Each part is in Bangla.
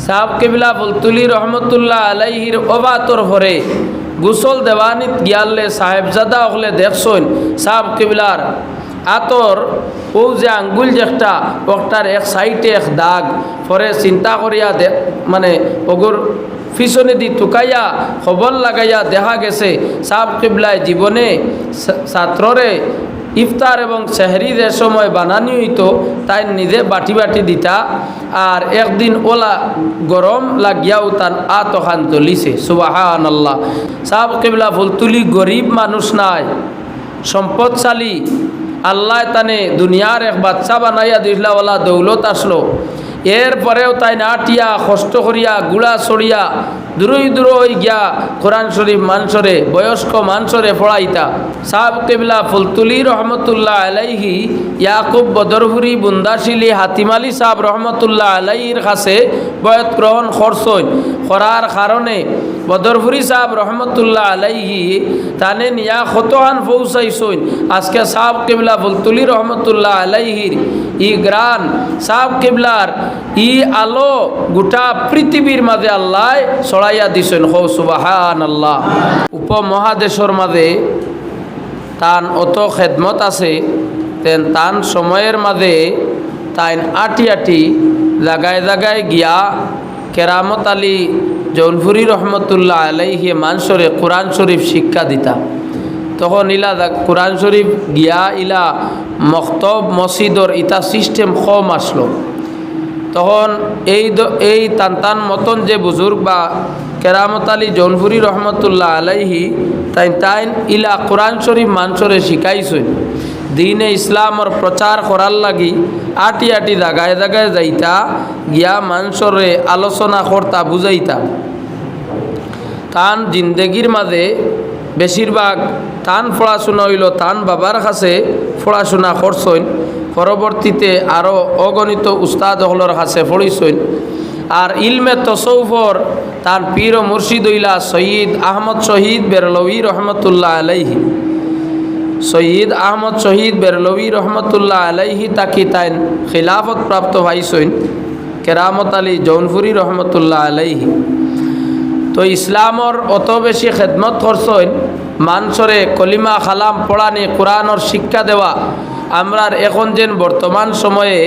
সাহাব কেবলা ফুলতুলি রহমতুল্লাহ আলাইহির অবাতর ভরে গোসল দেওয়ানিত গিয়ালে সাহেবজাদা হলে দেখছইন সাহাব কেবলার আতর ও যে আঙ্গুল যেটা ওটার এক সাইডে এক দাগ পরে চিন্তা করিয়া মানে ওগর পিছনে দি টুকাইয়া খবর লাগাইয়া দেখা গেছে সাহাব কেবলায় জীবনে ছাত্ররে ইফতার এবং সেহরিদের সময় বানানি হইতো তাই নিজে বাটি বাটি দিতা আর একদিন ওলা গরম লাগিয়াও তার আতখান তুলিছে সুবহানাল্লাহ। সাহাব কেবলা ফুলতুলি গরিব মানুষ নাই, সম্পদশালী। আল্লাহ তানে দুনিয়ার এক বাচ্চা বানাইয়া দিলা ওলা দৌলত আসলো। এরপরেও তাই নাটিয়া কষ্ট করিয়া গুড়া ছড়িয়া দূরই দূরই গিয়া কোরআন শরীফ মানসরে বয়স্ক মানসরে পড়াইতা। সাহাব কেবলা ফুলতুলি রহমতুল্লাহ আলাইহি ইয়াকুব বদরহুরি বুন্দাশিলি হাতিমালি সাহাব রহমতুল্লাহ আলাইহির কাছে বয়ত গ্রহণ করছইন। করার কারণে বদরহুরি সাহাব রহমতুল্লাহ আলাইহি তানে নিয়া কতহান পৌঁছাইছইন। আজকে সাহাব কেবলা ফুলতুলি রহমতুল্লাহ আলাইহির ই গ্রান সাহাব কেবলার ই আলো গোটা পৃথিবীর মাঝে আল্লাহ ছড়াইয়া দিছেন। হো সুবহানাল্লাহ। উপমহাদেশের মাঝে তান অত খেদমত আছে তেন তান সময়ের মাঝে তাই আটি আটি জাগায় জাগায় গিয়া কেরামত আলী জৌনপুরি রহমতুল্লাহ আলাইহি মানসরে কোরআন শরীফ শিক্ষা দিতা। তখন ইলা কোরআন শরীফ গিয়া ইলা মক্তব মসজিদর ইটা সিস্টেম কম আসলো। তখন এই তান মতন যে বুজুর্গ বা কেরামত আলী জৌনপুরি রহমতুল্লাহ আলাইহি তাই ইলা কোরআন শরীফ মানসরে শিখাইছেন। দিনে ইসলামর প্রচার করার লাগি আটি আটি জাগায় জাগায় যাইতা গিয়া মানসরে আলোচনা করতা বুঝাইতা। তান জিন্দেগির মাঝে বেশিরভাগ তান পড়াশোনা হইল তান বাবার কাছে পড়াশোনা করছেন। পরবর্তীতে আরও অগণিত উস্তাদ হলর কাছে পড়িছেন। আর ইলমে তসৌফর তার পীর ও মুর্শিদ হইলা সৈয়দ আহমদ শহীদ বেরলভী রহমতুল্লাহ আলাইহি। সৈয়দ আহমদ শহীদ বেরলভী রহমতুল্লাহ আলাইহি তাকি তাইন খিলাফত প্রাপ্ত ভাইছেন কেরামত আলী জৌনপুরি রহমতুল্লাহ আলাইহি। তো ইসলামর অত বেশি খেদমত করছেন, মানসরে কলিমা খালাম পড়ানি কোরআনর শিক্ষা দেওয়া। আমরার এখন যেন বর্তমান সময়ে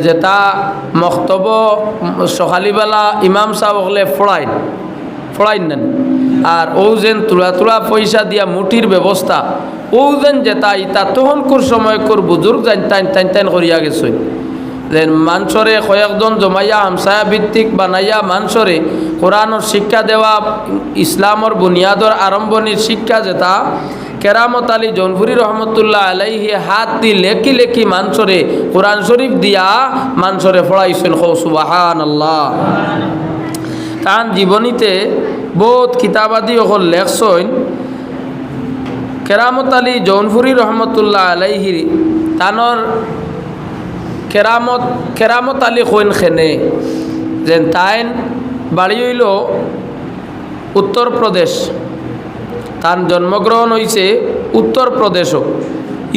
যেটা মক্তব সকালিবেলা ইমাম সাহেব হলে ফড়াইন নেন, আর ও যেন তুলা তুলা পয়সা দিয়া মুঠির ব্যবস্থা ও যেন যেটা ইতা তখনকুর সময়কুর বুজুর্গ যান টাইন করিয়া গেছেন। যেন মানসরে কয়েকজন জমাইয়া হামসায়া ভিত্তিক বানাইয়া মানসরে কোরআনর শিক্ষা দেওয়া, ইসলামর বুনিয়াদর আরম্ভণীর শিক্ষা যেটা কেরামত আলী জৌনপুরি রহমতুল্লাহ আলাইহি হাত দি লেখি লেখি মানসরে কোরআন শরীফ দিয়া মানসরে পড়াইছেন। হো সুবহানাল্লাহ। তান জীবনীতে বহুত কিতাবাদি অকল লেখছেন। কেরামত আলী জৌনপুরি রহমতুল্লাহ আলাইহি তানর কেরামত আলী কইন খেনে যেন তাইন বাড়ি হইল উত্তরপ্রদেশ। তার জন্মগ্রহণ হয়েছে উত্তরপ্রদেশও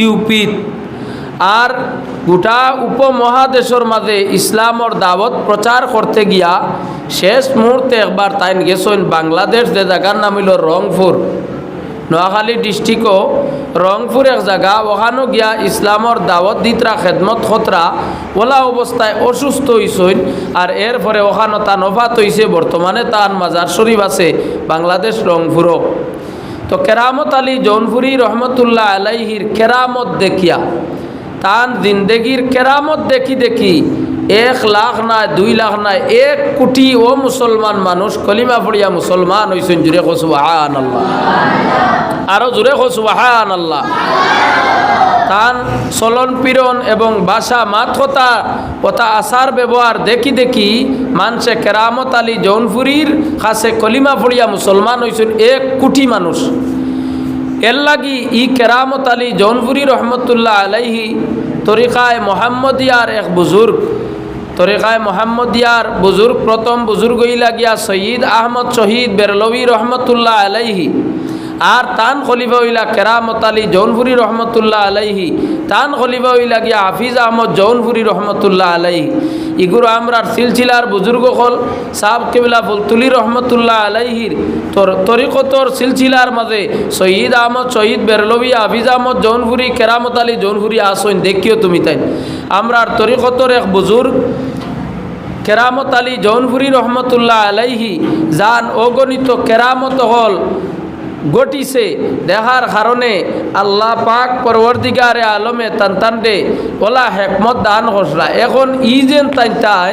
ইউপি। আর গোটা উপমহাদেশের মাঝে ইসলামর দাওয়াত প্রচার করতে গিয়া শেষ মুহূর্তে একবার তাইন গেছেন বাংলাদেশ, যে জায়গার নাম হইল রংপুর, নোয়াখালী ডিস্ট্রিক্টও রংপুর এক জায়গা। ওখানেও গিয়া ইসলামর দাওয়াত দিতরা খেদমত খতরা ওলা অবস্থায় অসুস্থ হয়েছেন। আর এরপরে ওখানে তান ওফাত হয়েছে। বর্তমানে তান মাজার শরীফ আছে বাংলাদেশ রংপুরও। তো কেরামত আলী জৌনপুরি রহমতুল্লাহ আলাইহির কেরামত দেখিয়া তান জিন্দেগির কেরামত দেখি দেখি 1 লাখ নাই 2 লাখ নাই 1 কোটি ও মুসলমান মানুষ কলিমা পড়িয়া মুসলমান হইছেন। জুড়ে কো সুবহানাল্লাহ, আরো জুড়ে কো সুবহানাল্লাহ। তান চলন পীড়ন এবং ভাষা মাত কথা আচার ব্যবহার দেখি দেখি মানুষে কেরামত আলী জৌনপুরির কাছে কলিমা পড়িয়া মুসলমান হইছেন 1 কোটি মানুষ। এর লাগি ই কেরামত আলী জৌনপুরি রহমতুল্লাহ আলাইহি তরিকায় মোহাম্মদিয়ার এক বুজুর্গ, তরিকায় মোহাম্মদিয়ার বুজুর্গ প্রথম বুজুর্গ হইলা গিয়া সৈয়দ আহমদ শহীদ বেরলভী রহমতুল্লাহ আলাইহি। আর তান খলিফা হইলা কেরামত আলী জৌনপুরি রহমতুল্লাহ আলাইহি। তান খলিফা হইলা গিয়া হাফিজ আহমদ জৌনপুরি রহমতুল্লাহ আলাইহি। ইগুরু আমরার সিলসিলার বুজুর্গ হল সাহাব কিবলা ফুলতুলি রহমতুল্লাহ আলাইহির তরিকতর সিলসিলার মাঝে শহীদ আহমদ শহীদ বেরলভি হাফিজ আহমদ জৌনপুরি কেরামত আলী জৌনপুরি আসইন দেখিও তুমি তাই আমরার তরিকতর এক বুজুর্গ কেরামত আলী জৌনপুরি রহমতুল্লাহ আলাইহি যান অগণিত কেরামত হল ঘটিছে দেখার কারণে আল্লাহ পাক পরবর্তীকারে আলমে তানতানটে ওলা হেকমত দান করসলা এখন ই যেন তাই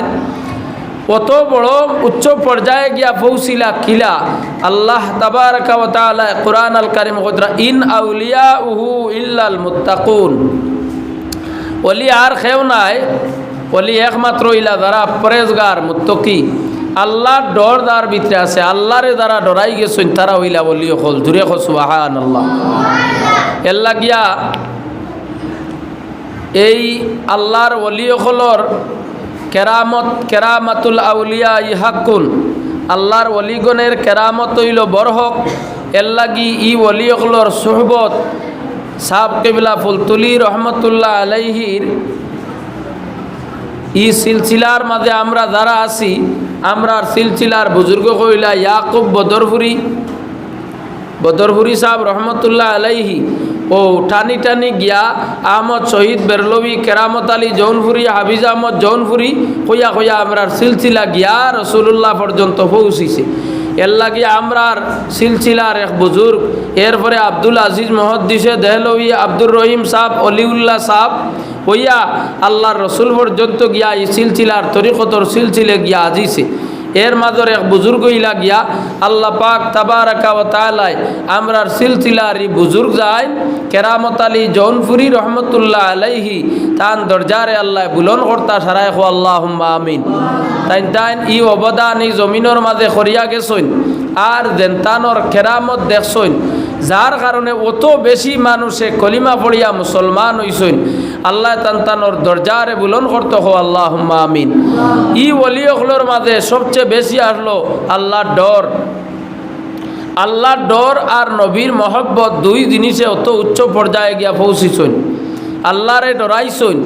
অত বড় উচ্চ পর্যায়ে গিয়া পৌঁছিলা কিলা আল্লাহ তাবারাকা ওয়া তাআলা কুরআন আল কারীম কইরা ইন আউলিয়াউহু ইল্লাল মুত্তাকুন ওলি আর কেউ নাই ওলি একমাত্র ইলা যারা পরেজগার মুত্তাকি আল্লাহর ডর দার ভিতরে আছে আল্লাহরে যারা ডরাই গেছেন তারা হইলা বলি হল জুড়ে হো সুবহানাল্লাহ এল্লা গিয়া এই আল্লাহর ওলি হলর কেরামাতুল আউলিয়া ইহাকুন আল্লাহর ওলিগণের কেরামত হইল বরহক এল্লাগি ই ওলি হলর সুহবত সাহাব কিবলা ফুলতুলি রহমতুল্লাহ আলাইহির ই সিলসিলার মাঝে আমরা যারা আছি আমরার সিলসিলার বুজুর্গ কইলা ইয়াকুব বদরপুরি সাহেব রহমতুল্লাহ আলাইহি ও টানি টানি গিয়া আহমদ শহীদ বেরলভি কেরামত আলী জৌনপুরি হাফিজ আহমদ জৌনপুরি কইয়া কইয়া আমরার সিলসিলা গিয়া রসুল্লাহ পর্যন্ত পৌঁছিছে এর লাগে আমরার সিলসিলার এক বুজুর্গ এরপরে আব্দুল আজিজ মহদ্দিসে দেহলভি আব্দুর রহিম সাহেব অলিউল্লাহ সাহেব হইয়া আল্লাহর রসুল পর্যন্ত গিয়া এই সিলসিলার তরিকতর সিলসিলে গিয়া আজিছে এর মাঝর এক বুজুর্গ ইলা গিয়া আল্লাহ পাক তাবারাকা ওয়া তাআলা আমরার সিলসিলার এই বুজুর্গ যায় কেরামত আলী জৌনপুরি রহমতুল্লাহ আলাইহি তান দরজারে আল্লাহ বুলন কর্তা সারাই খো আল্লাহুম্মা আমিন তাইন ই অবদান এই জমিনের মাঝে করিয়া গেছইন আর জেনতানোর কেরামত দেখছইন যার কারণে অত বেশি মানুষে কলিমা পড়িয়া মুসলমান হইছইন আল্লাহ তান্তানোর দরজারে বুলন করতে হো আল্লাহুম্মা আমিন ই ওলিয়গুলোর মাঝে সবচেয়ে বেশি আসলো আল্লাহর ডর আর নবীর মহব্বত দুই জিনিসে অত উচ্চ পর্যায়ে গিয়া পৌঁছিছইন আল্লাহরে ডরাইছইন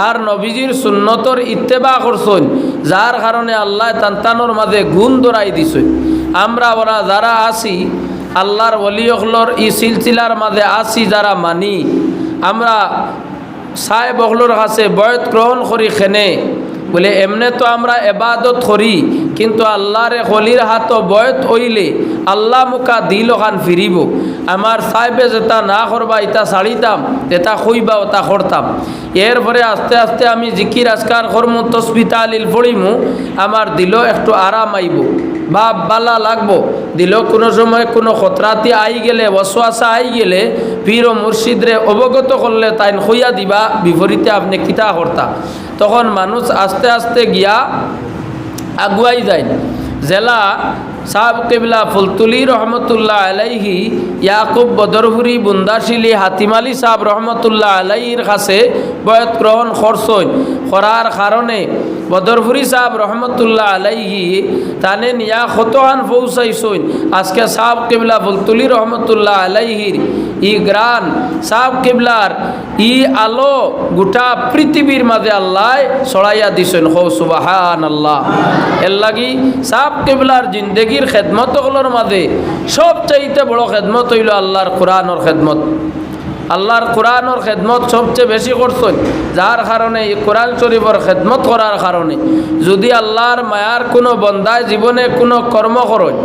আর নবীজির সুন্নতর ইত্তেবা করছইন যার কারণে আল্লাহ তান্তানোর মাঝে গুণ ধরাই দিছইন আমরা ওরা যারা আছি আল্লাহর ওলিয়গুলোর ই সিলসিলার মাঝে আসি যারা মানি আমরা সাহেব অগলোর কাছে বয়ত গ্রহণ করি খেনে বলে এমনে তো আমরা এবাদত করি কিন্তু আল্লাহরে হলির হাত বয়ত হইলে আল্লাহ মুখা দিল খান ফিরিব আমার সাহেবে যেটা না করবা এটা ছাড়িতাম যেটা খুইবা ওটা করতাম এরপরে আস্তে আস্তে আমি জিকির আজকার করমু তসবিহ তাহলিল পড়িমু আমার দিল একটু আরাম আইব বাপ বালা লাগবো দিল কোনো সময় কোনো খতরাতি আই গেলে ওয়াসওয়াসা আই গেলে পীর ও মুর্শিদরে অবগত করলে তাই হইয়া দিবা বিপরীতে আপনি কিতা করতা তখন মানুষ আস্তে আস্তে গিয়া আগুয়াই যায় জেলা সাহাব কিবলা ফুলতুলি রহমতুল্লাহ আলাইহি ইয়াকুব বদরপুরি বুন্দাশিলি হাতিম আলী সাহেব রহমতুল্লাহ আলাইহির কাছে বয়ত গ্রহণ করছইন করার কারণে বদরপুরি সাহেব রহমতুল্লাহ আলাইহি তানে নিয়া খতহান পৌঁছাইছইন আজকে সাহাব কিবলা ফুলতুলি রহমতুল্লাহ আলাইহির ই গ্রান সাহাব কিবলার ই আলো গোটা পৃথিবীর মাঝে আল্লাহ ছড়াইয়া দিছেন হো সুবহানাল্লাহ এর লাগি সাহাব কিবলার জিন্দেগির খেদমতগুলোর মাঝে সবচাইতে বড় খেদমত হইল আল্লাহর কোরআনের খেদমত আল্লাহর কোরআনের খেদমত সবচেয়ে বেশি করছেন যার কারণে এই কোরআন শরীফের খেদমত করার কারণে যদি আল্লাহর মায়ার কোনো বন্দায় জীবনে কোনো কর্ম করেন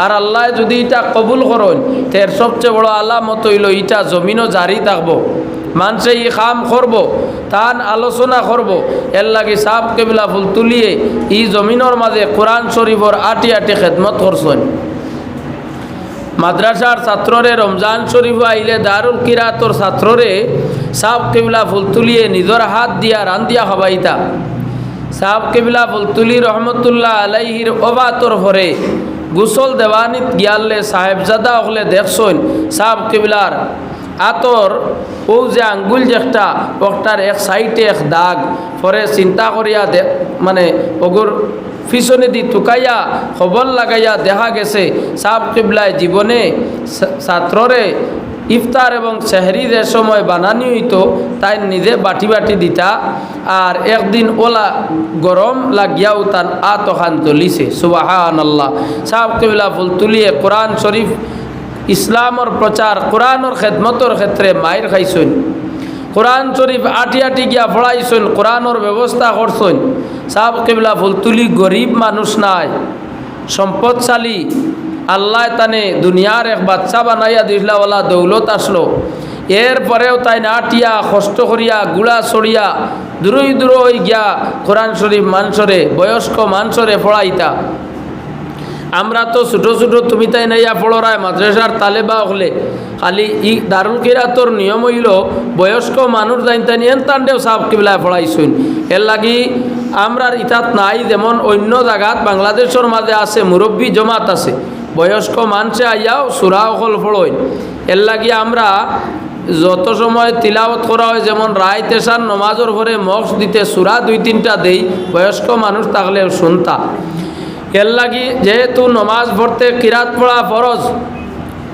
আর আল্লাহ যদি এটা কবুল করেন তের সবচেয়ে বড় আলামত হইল এটা জমিনও জারি থাকবো মানুষে ই কাম করব তান আলোচনা করব এর লাগে সাহাব কিবলা ফুল তুলিয়ে ই জমিনের মাঝে কোরআন শরীফর আটি আটি খেদমত করছেন মাদ্রাসার ছাত্ররে রমজান শরীফ আইলে দারুল কিরাতর ছাত্ররে সাহাব কিবলা ফুল তুলিয়ে নিজের হাত দিয়া রান্দিয়া হবাইতা সাহাব কিবলা ফুল তুলি রহমতুল্লাহ আলাইহির অবাতর ভরে গুসল দেওয়ানিত গিয়ালে সাহেবজাদা হলে দেখছেন সাহাব কিবলার আতর ও যে আঙ্গুল যেটা ওটার এক সাইডে এক দাগ পরে চিন্তা করিয়া মানে ওগুর পিছনে দি টুকাইয়া খবর লাগাইয়া দেখা গেছে সাহাব কিবলায় জীবনে ছাত্ররে ইফতার এবং সেহরি যে সময় বানানি হইতো তাই নিজে বাটি বাটি দিতা। আর একদিন ওলা গরম লাগিয়াও তান আতখান জ্বলিছে। সুবহানাল্লাহ। সাহেব কিবলা ফুল তুলিয়ে কোরআন শরীফ ইসলামর প্রচার কোরআনর খেদমতর ক্ষেত্রে মায়ের খাইছেন। কোরআন শরীফ আটি আটি গিয়া পড়াইছেন, কোরআনর ব্যবস্থা করছেন। সাহেব কিবলা ফুল তুলি গরিব মানুষ নাই, সম্পদশালী। আল্লাহ তানে দুনিয়ার এক বাচ্চা বানাইয়া দিলাওয়ালা দৌলত আসলো। এরপরেও তাই নাটিয়া কষ্ট করিয়া গুড়া ছড়িয়া দূরই দূর হয়ে গিয়া কোরআন শরীফ মানুষরে বয়স্ক মানুষরে পড়াইতা। আমরা তো ছোটো ছোটো তুমি তাই নাইয়া পড়ায় মাদ্রাসার তালেবা হলে খালি ই দারুল কিরাতর নিয়ম হইল বয়স্ক মানুষ জানতানি এনতান্ডেও সাহেব কিবলায় পড়াইছুন। এর লাগি আমরার ইতাত নাই, যেমন অন্য জায়গাত বাংলাদেশের মাঝে আছে মুরব্বী জমাত আছে, বয়স্ক মানুষে আইয়াও সুরা অকল পড়ইন। এর লাগি আমরা যত সময় তিলাওয়াত করা হয়, যেমন রায় তেসার নমাজের পরে মক্স দিতে সুরা 2-3টা দেই, বয়স্ক মানুষ থাকলেও শুনতা। এর লাগি যেহেতু নমাজ পড়তে কিরাত পড়া ফরজ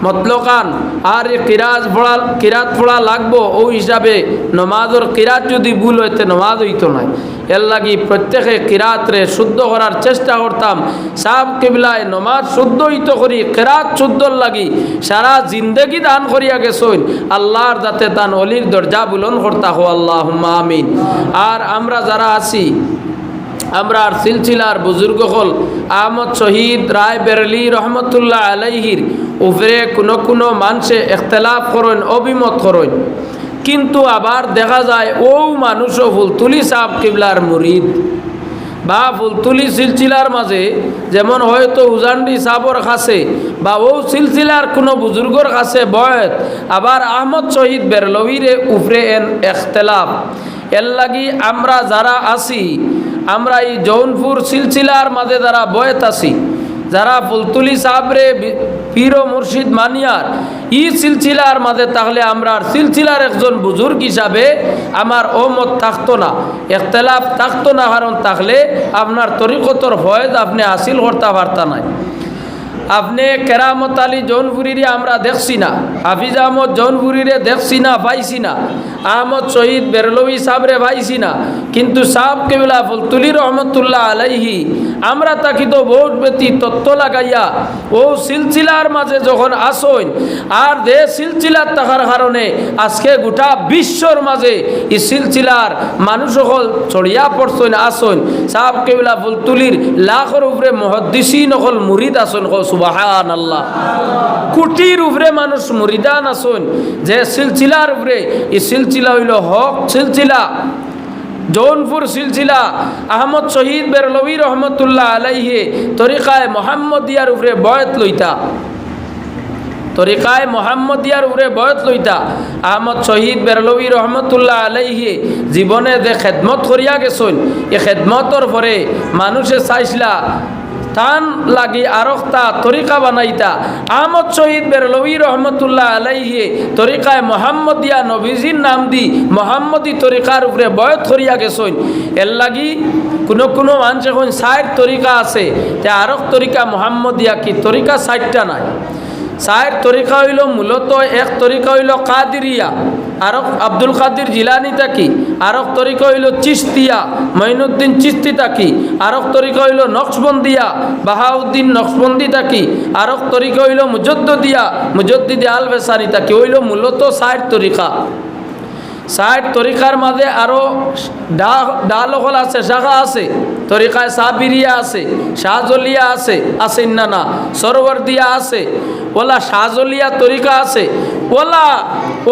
মতলকান, আর কিরাত পড়া লাগবো, ও হিসাবে নমাজের কিরাত যদি ভুল হইতে নমাজ হইতো না। এর লাগি প্রত্যেকে কিরাতরে শুদ্ধ করার চেষ্টা করতাম। সাহেব কিবলায় নমাজ শুদ্ধ হইত করি কিরাত শুদ্ধর লাগি সারা জিন্দগি দান করিয়া গেছেন। আল্লাহর যাতে তান অলির দরজা বুলন করতা হো, আল্লাহুম্মা আমিন। আর আমরা যারা আছি, আমরা সিলসিলার বুজুর্গ হল আহমদ শহীদ রায় বেরেলি রহমতুল্লাহ আলাইহির উপরে কোনো মানুষে ইখতিলাফ করেন, অভিমত করেন, কিন্তু আবার দেখা যায় ও মানুষও ফুলতুলি সাহেব কিবলার মুরিদ বা ফুলতুলি সিলসিলার মাঝে, যেমন হয়তো উজান্ডি সাবর কাছে বা ও সিলসিলার কোনো বুজুর্গর কাছে বয়ত, আবার আহমদ শহীদ বেরলভির উপরে এন ইখতিলাফ। এর লাগি আমরা যারা আছি, আমরা এই জৌনপুর সিলসিলার মাঝে যারা বয়ত আছি, যারা ফুলতুলি সাবরে পীর ও মুর্শিদ মানিয়ার ই সিলসিলার মাঝে, তাহলে আমরা সিলসিলার একজন বুজুর্গ হিসাবে আমার ও মত থাকতো না, ইখতিলাফ থাকতো না। কারণ তাহলে আপনার তরিকতর ফয়েজ আপনি হাসিল করতে পারতা নাই। আপনি কেরামত আলী জৌনপুরীরে আমরা দেখছি না, হাফিজ আহমদ জৌনপুরীরে দেখছি না, পাইছি না, আহমদ শহীদ বেরলভি সাবরে পাইছি না, কিন্তু সাহেব কিবলা ফুলতুলি রহমতুল্লাহ আলাইহি আমরা তাকে তো বহুত বেশি তত্ত্ব লাগাইয়া ও সিলসিলার মাঝে যখন আসইন, আর যে সিলসিলার থাকার কারণে আজকে গোটা বিশ্বর মাঝে এই সিলসিলার মানুষ সকল ছড়িয়া পড়ছেন, আসইন। সাহেব কিবলা ফুলতুলির লাখের উপরে মুহাদ্দিসিন সকল মুরিদ আসইন। সুবহানাল্লাহ। কোটির উপরে মানুষ মুরিদান আসুন যে সিলসিলার উপরে। এই সিলসিলা হইল হক সিলসিলা, জৌনপুর সিলসিলা। আহমদ শহীদ বেরলভি রহমতুল্লাহ আলাইহি তরিকায় মোহাম্মদিয়ার উপরে বয়ত লইতা, তরিকায় মোহাম্মদিয়ার উপরে বয়ত লইতা। আহমদ শহীদ বেরলভি রহমতুল্লাহ আলাইহি জীবনে যে খেদমত করিয়া গেছেন, এই খেদমতর পরে মানুষে চাইছিলা তান লাগি আরখতা তরিকা বানাইতা। আহমদ শহীদ বেরলভি রহমতুল্লাহ আলাইহি তরিকায় মোহাম্মদিয়া নবীজির নাম দি মোহাম্মদী তরিকার উপরে বয়ত করিয়া গেছেন। এর লাগি কোনো মানুষ এখন 60 তরিকা আছে, তে আরক তরিকা মোহাম্মদিয়া কি তরিকা 60টা নাই। 60 তরিকা হইল মূলত এক তরিকা হইল কাদিরিয়া, আরক আব্দুল কাদির জিলানি তাকি, আরক তরিকা হইল চিস্তিয়া মঈনুদ্দিন চিস্তি তাকি, আরক তরিকা হইল নকশবন্দিয়া বাহাউদ্দিন নকশবন্দি তাকি, আরক তরিকা হইল মুজদ্দিদি আল বেসানি তাকি। হইল মূলত 60 তরিকা। 60 তরিকার মাঝে আরও ডালহল আছে, শাখা আছে। তরিকায় সাবিরিয়া আছে, শাহজলিয়া আছে, আছেন না সরওয়ার্দিয়া আছে, ওলা শাহজলিয়া তরিকা আছে, ওলা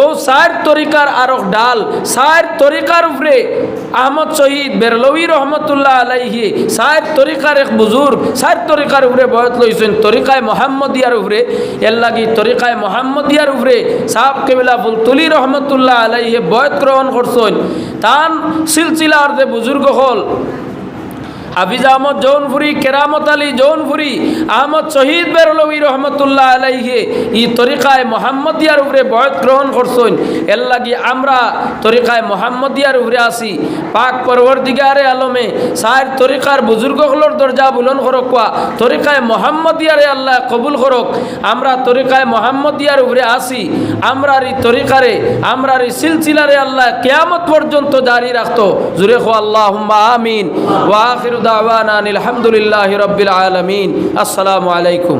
ও 60 তরিকার আরো ডাল। 60 তরিকার উপরে আহমদ শহীদ বেরলভি রহমতুল্লাহ আলাইহি 60 তরিকার এক বুজুর্গ 60 তরিকার উপরে বয়ত লইছেন তরিকায় মোহাম্মদিয়ার উপরে। এর লাগি তরিকায় মোহাম্মদিয়ার উপরে সাহেব কিবলা ফুলতুলি রহমতুল্লাহ আলাইহি বয়ত গ্রহণ করছেন। তান সিলসিলার যে বুজুর্গ হল হাফিজ আহমদ জৌনপুরি, কেরামত আলী জৌনপুরি, আহমদ শহীদ বেরলভী রহমতুল্লাহ আলাইহি ই তরিকায় মোহাম্মদিয়ার উপরে বয়ত গ্রহণ করছেন। এর লাগি আমরা তরিকায় মোহাম্মদিয়ার উপরে আসি। পাক পরবর্তীকারে আলমে সাহের তরিকার বুজুর্গগুলোর দরজা বুলন করক, তরিকায় মোহাম্মদিয়ারে আল্লাহ কবুল করক। আমরা তরিকায় মোহাম্মদিয়ার উপরে আসি, আমরার এই তরিকারে, আমরার এই সিলসিলারে আল্লাহ কিয়ামত পর্যন্ত জারি রাখতো। জুরে খো আল্লাহুম্মা আমিন। ওয়া আখিরু দাওয়ানা আলহামদুলিল্লাহি রাব্বিল আলামিন। আসসালামু আলাইকুম।